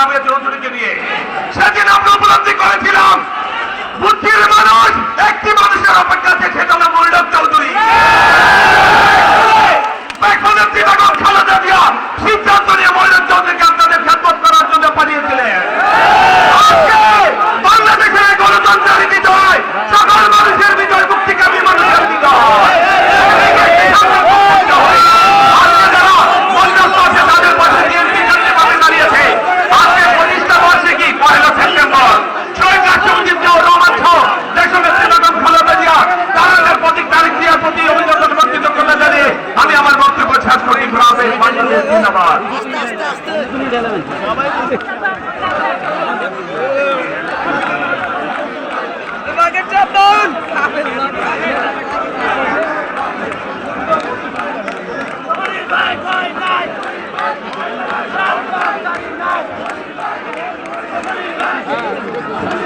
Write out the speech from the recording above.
লামিয়া চৌধুরীকে নিয়ে। সেদিন আমরা উপলব্ধি করেছিলাম বুদ্ধির মানুষ একটি মানুষের অপেক্ষা আছে, সেটা হলো মনিরুল চৌধুরী। খালেদা জিয়া সিদ্ধান্ত নিয়ে মনিরুল চৌধুরীকে আপনাদের খেদমত করার জন্য পাঠিয়েছিলেন। বাংলাদেশের গণতন্ত্রের বিজয় সকল মানুষের বিজয়, মুক্তিকামী মানুষের বিজয়। তাদের পাশে বিএনপি কেন্দ্রীয়ভাবে দাঁড়িয়েছে। আজকে 25টা বার্ষিকী 1 সেপ্টেম্বর শহীদ রাষ্ট্রপতি জিয়াউর রহমান সহ দেশনেত্রী বেগম খালেদা জিয়া তাদের প্রতীক তারিখ জিয়ার প্রতি অভিনন্দন এবং কৃতজ্ঞতা জানিয়ে আমি আমার বক্তব্য শেষ করি। ধন্যবাদ। Bye.